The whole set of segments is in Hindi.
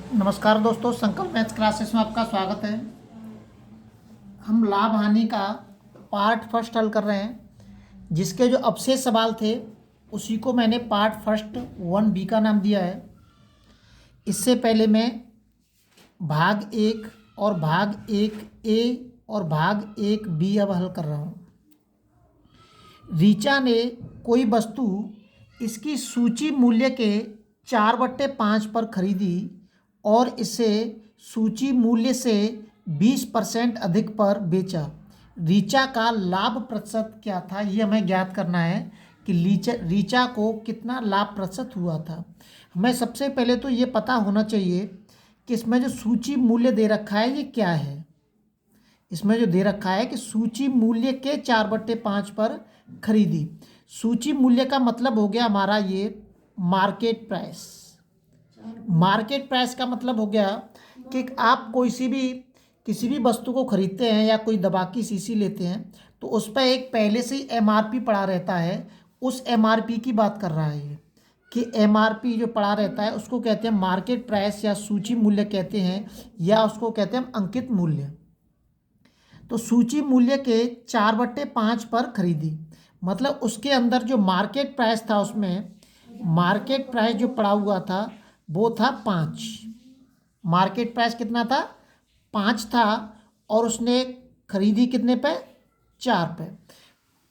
नमस्कार दोस्तों, संकल्प मैथ्स क्लासेस में आपका स्वागत है। हम लाभ हानि का पार्ट फर्स्ट हल कर रहे हैं। जिसके जो अवशेष सवाल थे उसी को मैंने पार्ट फर्स्ट 1B का नाम दिया है। इससे पहले मैं भाग 1 और भाग 1A और भाग 1B अब हल कर रहा हूँ। रीचा ने कोई वस्तु इसकी सूची मूल्य के 4/5 पर खरीदी और इसे सूची मूल्य से 20% अधिक पर बेचा। रीचा का लाभ प्रतिशत क्या था, ये हमें ज्ञात करना है कि रीचा को कितना लाभ प्रतिशत हुआ था। हमें सबसे पहले तो ये पता होना चाहिए कि इसमें जो सूची मूल्य दे रखा है ये क्या है। इसमें जो दे रखा है कि सूची मूल्य के 4/5 पर खरीदी। सूची मूल्य का मतलब हो गया हमारा ये मार्केट प्राइस। मार्केट प्राइस का मतलब हो गया कि आप किसी भी वस्तु को खरीदते हैं या कोई दवा की शीशी लेते हैं तो उस पर एक पहले से ही एमआरपी पड़ा रहता है। उस एमआरपी की बात कर रहा है ये कि एमआरपी जो पड़ा रहता है उसको कहते हैं मार्केट प्राइस या सूची मूल्य कहते हैं, या उसको कहते हैं अंकित मूल्य। तो सूची मूल्य के 4/5 पर खरीदी मतलब उसके अंदर जो मार्केट प्राइस था उसमें मार्केट प्राइस जो पड़ा हुआ था वो था 5। मार्केट प्राइस कितना था? 5 था और उसने खरीदी कितने पे? 4 पे।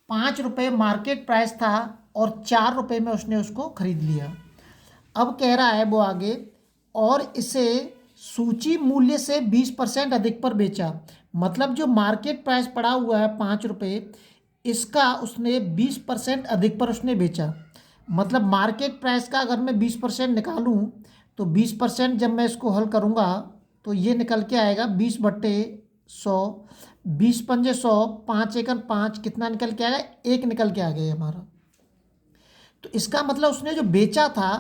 5 रुपये मार्केट प्राइस था और 4 रुपये में उसने उसको खरीद लिया। अब कह रहा है वो आगे, और इसे सूची मूल्य से 20% अधिक पर बेचा। मतलब जो मार्केट प्राइस पड़ा हुआ है 5 रुपये, इसका उसने 20% अधिक पर उसने बेचा। मतलब मार्केट प्राइस का अगर मैं 20% निकालूं तो 20% जब मैं इसको हल करूंगा तो ये निकल के आएगा 20/100। 20×5 = 100, 5×1 = 5, कितना निकल के आएगा? 1 निकल के आ गया हमारा। तो इसका मतलब उसने जो बेचा था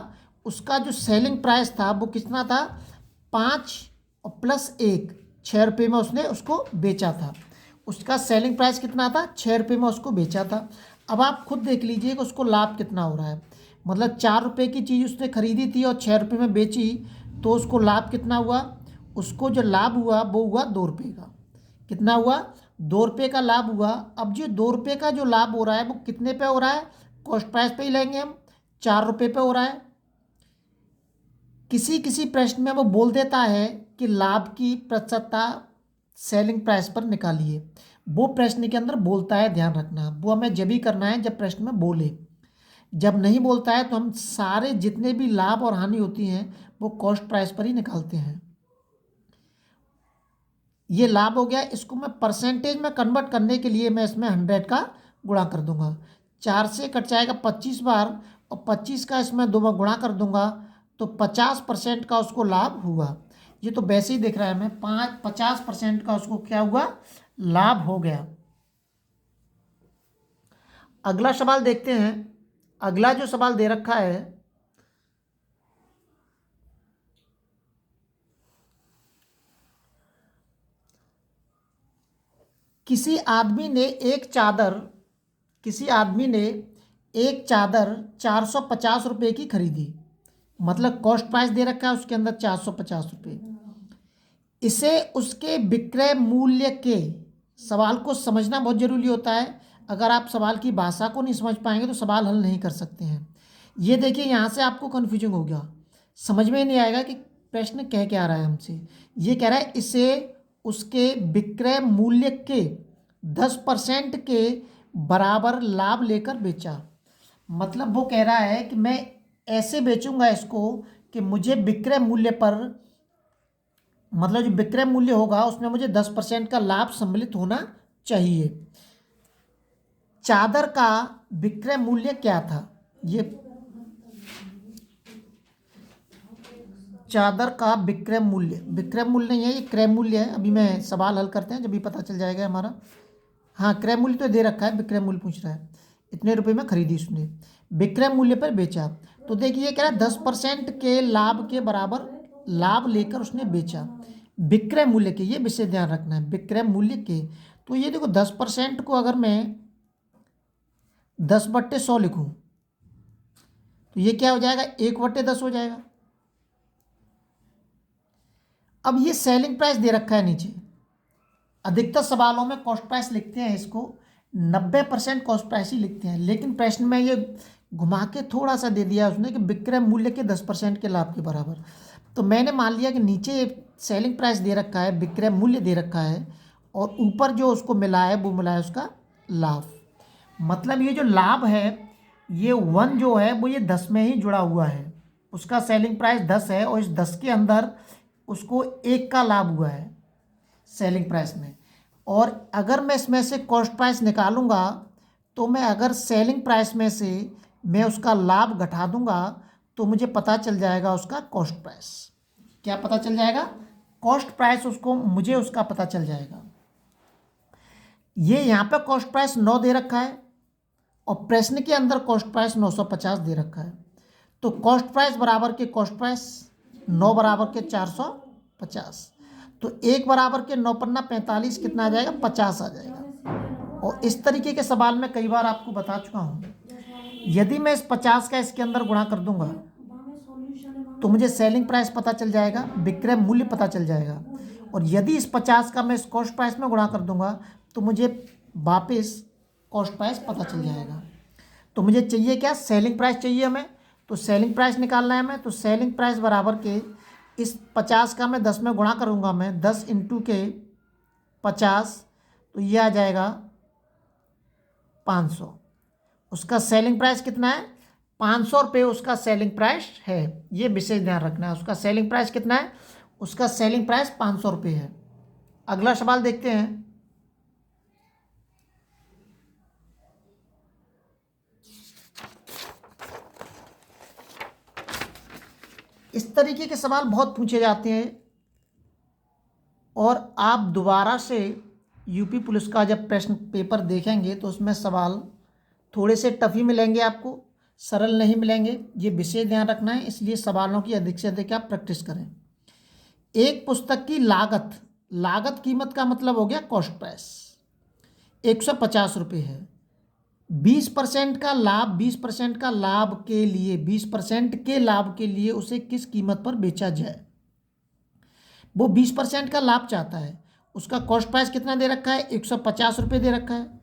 उसका जो सेलिंग प्राइस था वो कितना था? 5 और +1, 6 रुपये में उसने उसको बेचा था। उसका सेलिंग प्राइस कितना था? 6 रुपये में उसको बेचा था। अब आप खुद देख लीजिए कि उसको लाभ कितना हो रहा है। मतलब 4 रुपये की चीज़ उसने खरीदी थी और 6 रुपये में बेची तो उसको लाभ कितना हुआ? उसको जो लाभ हुआ वो हुआ 2 रुपये का। कितना हुआ? 2 रुपये का लाभ हुआ। अब जो 2 रुपये का जो लाभ हो रहा है वो कितने पे हो रहा है? कॉस्ट प्राइस पे ही लेंगे हम, 4 रुपये पे हो रहा है। किसी किसी प्रश्न में वो बोल देता है कि लाभ की प्रतिशतता सेलिंग प्राइस पर निकालिए। वो प्रश्न के अंदर बोलता है, ध्यान रखना। वो हमें जब ही करना है जब प्रश्न में बोले। जब नहीं बोलता है तो हम सारे जितने भी लाभ और हानि होती हैं वो कॉस्ट प्राइस पर ही निकालते हैं। ये लाभ हो गया। इसको मैं परसेंटेज में कन्वर्ट करने के लिए मैं इसमें 100 का गुणा कर दूंगा। 4 से कट जाएगा 25 बार और 25 का इसमें 2 बार गुणा कर दूंगा तो 50% का उसको लाभ हुआ। ये तो वैसे ही दिख रहा है हमें, 50% का उसको क्या हुआ? लाभ हो गया। अगला सवाल देखते हैं। अगला जो सवाल दे रखा है, किसी आदमी ने एक चादर 450 रुपये की खरीदी। मतलब कॉस्ट प्राइस दे रखा है उसके अंदर 450 रुपये। इसे उसके विक्रय मूल्य के, सवाल को समझना बहुत जरूरी होता है। अगर आप सवाल की भाषा को नहीं समझ पाएंगे तो सवाल हल नहीं कर सकते हैं। ये देखिए, यहाँ से आपको कन्फ्यूजन हो गया, समझ में नहीं आएगा कि प्रश्न कह क्या रहा है हमसे। ये कह रहा है इसे उसके विक्रय मूल्य के 10% के बराबर लाभ लेकर बेचा। मतलब वो कह रहा है कि मैं ऐसे बेचूंगा इसको कि मुझे विक्रय मूल्य पर, मतलब जो विक्रय मूल्य होगा उसमें मुझे 10% का लाभ सम्मिलित होना चाहिए। चादर का विक्रय मूल्य क्या था? ये चादर का विक्रय मूल्य नहीं है, ये क्रय मूल्य है। अभी मैं सवाल हल करते हैं जब भी पता चल जाएगा हमारा। हाँ, क्रय मूल्य तो दे रखा है, विक्रय मूल्य पूछ रहा है। इतने रुपए में खरीदी उसने, विक्रय मूल्य पर बेचा। तो देखिए कह रहा है 10% के लाभ के बराबर लाभ लेकर उसने बेचा। विक्रय मूल्य के, ये विषय ध्यान रखना है, विक्रय मूल्य के। तो ये देखो 10% को अगर मैं 10/100 लिखूं तो ये क्या हो जाएगा? 1/10 हो जाएगा। अब ये सेलिंग प्राइस दे रखा है नीचे, अधिकतर सवालों में कॉस्ट प्राइस लिखते हैं, इसको 90% कॉस्ट प्राइस ही लिखते हैं, लेकिन प्रश्न में ये घुमा के थोड़ा सा दे दिया उसने कि विक्रय मूल्य के 10% के लाभ के बराबर। तो मैंने मान लिया कि नीचे सेलिंग प्राइस दे रखा है, विक्रय मूल्य दे रखा है, और ऊपर जो उसको मिला है वो मिला है उसका लाभ। मतलब ये जो लाभ है, ये 1 जो है वो ये 10 में ही जुड़ा हुआ है, उसका सेलिंग प्राइस 10 है और इस 10 के अंदर उसको 1 का लाभ हुआ है सेलिंग प्राइस में। और अगर मैं इसमें से कॉस्ट प्राइस निकालूंगा तो मैं अगर सेलिंग प्राइस में से मैं उसका लाभ घटा दूंगा तो मुझे पता चल जाएगा उसका कॉस्ट प्राइस। क्या पता चल जाएगा? कॉस्ट प्राइस उसको मुझे उसका पता चल जाएगा। ये यहाँ पे कॉस्ट प्राइस 9 दे रखा है और प्रश्न के अंदर कॉस्ट प्राइस 950 दे रखा है। तो कॉस्ट प्राइस बराबर के कॉस्ट प्राइस 9 बराबर के 450, तो 1 बराबर के 9 पन्ना 45 कितना आ जाएगा? 50 आ जाएगा। और इस तरीके के सवाल में कई बार आपको बता चुका हूँ, यदि मैं इस 50 का इसके अंदर गुणा कर दूंगा तो मुझे सेलिंग प्राइस पता चल जाएगा, विक्रय मूल्य पता चल जाएगा। और यदि इस 50 का मैं इस कॉस्ट प्राइस में गुणा कर दूंगा तो मुझे वापस कॉस्ट प्राइस पता चल जाएगा। तो मुझे चाहिए क्या? सेलिंग प्राइस चाहिए हमें। तो सेलिंग प्राइस निकालना है हमें, तो सेलिंग प्राइस बराबर के इस 50 का मैं 10 में गुणा करूंगा, मैं 10 इंटू के 50, तो ये आ जाएगा 500। उसका सेलिंग प्राइस कितना है? 500 रुपये उसका सेलिंग प्राइस है। ये विशेष ध्यान रखना है, उसका सेलिंग प्राइस कितना है? उसका सेलिंग प्राइस 500 रुपये है। अगला सवाल देखते हैं। इस तरीके के सवाल बहुत पूछे जाते हैं और आप दोबारा से यूपी पुलिस का जब प्रश्न पेपर देखेंगे तो उसमें सवाल थोड़े से टफ ही मिलेंगे आपको, सरल नहीं मिलेंगे। ये विशेष ध्यान रखना है, इसलिए सवालों की अधिक से अधिक आप प्रैक्टिस करें। एक पुस्तक की लागत कीमत का मतलब हो गया कॉस्ट प्राइस, 150 रुपये है। 20% का लाभ, 20% का लाभ के लिए, 20% के लाभ के लिए उसे किस कीमत पर बेचा जाए? वो 20% का लाभ चाहता है, उसका कॉस्ट प्राइस कितना दे रखा है? 150 रुपये दे रखा है।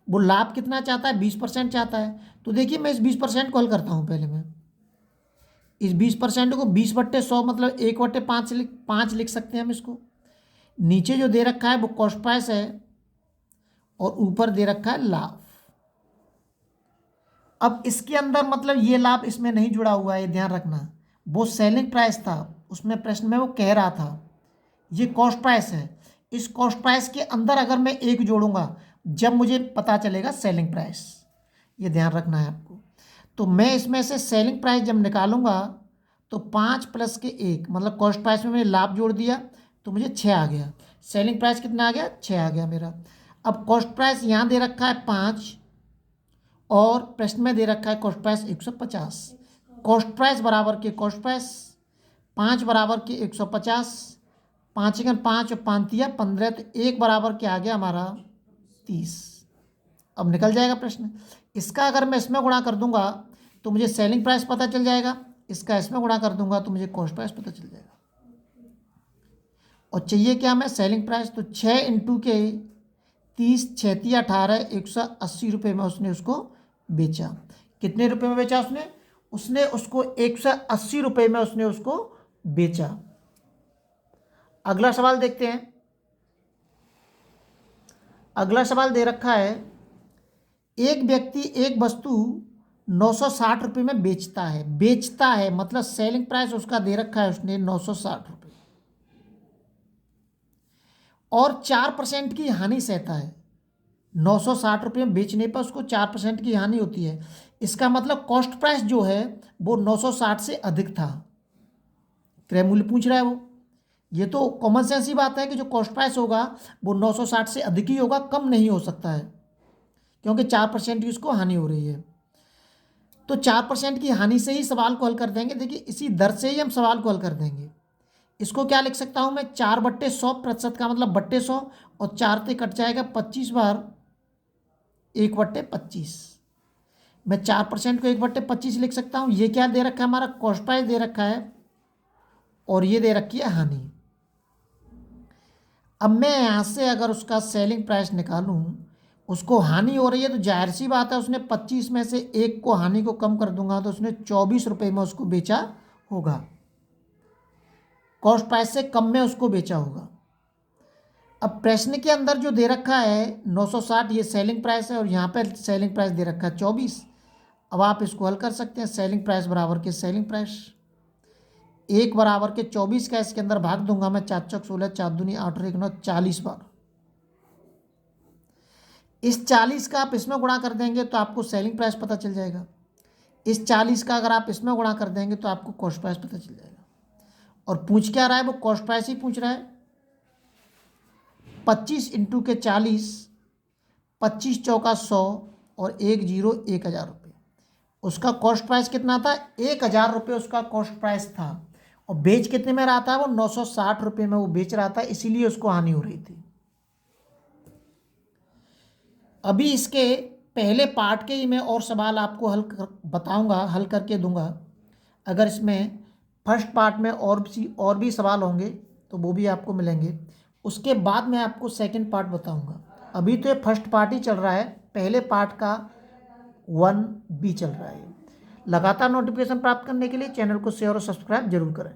वो लाभ कितना चाहता है? 20% चाहता है। तो देखिए मैं इस 20% को हल करता हूँ। पहले मैं इस 20% को 20/100 मतलब 1/5 लिख सकते हैं हम इसको। नीचे जो दे रखा है वो कॉस्ट प्राइस है और ऊपर दे रखा है लाभ। अब इसके अंदर मतलब ये लाभ इसमें नहीं जुड़ा हुआ है, ये ध्यान रखना। वो सेलिंग प्राइस था, उसमें प्रश्न में वो कह रहा था ये कॉस्ट प्राइस है। इस कॉस्ट प्राइस के अंदर अगर मैं 1 जोड़ूंगा जब मुझे पता चलेगा सेलिंग प्राइस, ये ध्यान रखना है आपको। तो मैं इसमें से सेलिंग प्राइस जब निकालूंगा तो 5 + के 1 मतलब कॉस्ट प्राइस में मैंने लाभ जोड़ दिया तो मुझे 6 आ गया। सेलिंग प्राइस कितना आ गया? 6 आ गया मेरा। अब कॉस्ट प्राइस यहाँ दे रखा है 5 और प्रश्न में दे रखा है कॉस्ट प्राइस 150। कॉस्ट प्राइस बराबर के कॉस्ट प्राइस, 5 बराबर के 150, 5 × 5 और 5 × 15, तो 1 बराबर के आ गया हमारा 30। अब निकल जाएगा प्रश्न। इसका अगर मैं इसमें गुणा कर दूंगा तो मुझे सेलिंग प्राइस पता चल जाएगा, इसका इसमें गुणा कर दूंगा तो मुझे कॉस्ट प्राइस पता चल जाएगा। और चाहिए क्या हमें? Selling price. तो 6 इंटू के 30, 6 × 18, 180 रुपये में उसने उसको बेचा। कितने रुपए में बेचा उसने उसको 180 रुपये में उसने उसको बेचा। अगला सवाल देखते हैं। अगला सवाल दे रखा है, एक व्यक्ति एक वस्तु 960 रुपये में बेचता है मतलब सेलिंग प्राइस उसका दे रखा है उसने 960 रुपये, और 4% की हानि सहता है। 960 रुपये में बेचने पर उसको 4% की हानि होती है। इसका मतलब कॉस्ट प्राइस जो है वो 960 से अधिक था। क्रय मूल्य पूछ रहा है वो। ये तो कॉमन सेंस ही बात है कि जो कॉस्ट प्राइस होगा वो 960 से अधिक ही होगा, कम नहीं हो सकता है, क्योंकि 4% की उसको हानि हो रही है। तो 4% की हानि से ही सवाल को हल कर देंगे। देखिए इसी दर से ही हम सवाल को हल कर देंगे। इसको क्या लिख सकता हूँ मैं? 4/100% का मतलब बट्टे 100, और 4 से कट जाएगा 25 बार 1/25। मैं 4% को 1/25 लिख सकता हूँ। ये क्या दे रखा है? हमारा कॉस्ट प्राइस दे रखा है और ये दे रखी है हानि। अब मैं यहाँ से अगर उसका सेलिंग प्राइस निकालूं, उसको हानि हो रही है तो जाहिर सी बात है उसने 25 में से एक को हानि को कम कर दूंगा तो उसने 24 रुपये में उसको बेचा होगा, कॉस्ट प्राइस से कम में उसको बेचा होगा। अब प्रश्न के अंदर जो दे रखा है 960, ये सेलिंग प्राइस है और यहाँ पर सेलिंग प्राइस दे रखा है 24। अब आप इसको हल कर सकते हैं, सेलिंग प्राइस बराबर के सेलिंग प्राइस, 1 बराबर के 24 का इसके अंदर भाग दूंगा मैं, 4 चौक 16, 4 दूनी 8 और 1 9, 40 बार। इस 40 का आप इसमें गुणा कर देंगे तो आपको सेलिंग प्राइस पता चल जाएगा। इस 40 का अगर आप इसमें गुणा कर देंगे तो आपको कॉस्ट प्राइस पता चल जाएगा। और पूछ क्या रहा है, वो कॉस्ट प्राइस ही पूछ रहा है। 25 इंटू के 40, 25 चौका 100 और 1 जीरो 1000 रुपये। उसका कॉस्ट प्राइस कितना था, 1000 रुपये उसका कॉस्ट प्राइस था और बेच कितने में रहा था, वो 960 रुपये में वो बेच रहा था, इसीलिए उसको हानि हो रही थी। अभी इसके पहले पार्ट के ही मैं और सवाल आपको बताऊंगा, हल करके दूंगा। अगर इसमें फर्स्ट पार्ट में और भी सवाल होंगे तो वो भी आपको मिलेंगे, उसके बाद मैं आपको सेकंड पार्ट बताऊंगा। अभी तो ये फर्स्ट पार्ट ही चल रहा है, पहले पार्ट का 1B चल रहा है। लगातार नोटिफिकेशन प्राप्त करने के लिए चैनल को शेयर और सब्सक्राइब जरूर करें।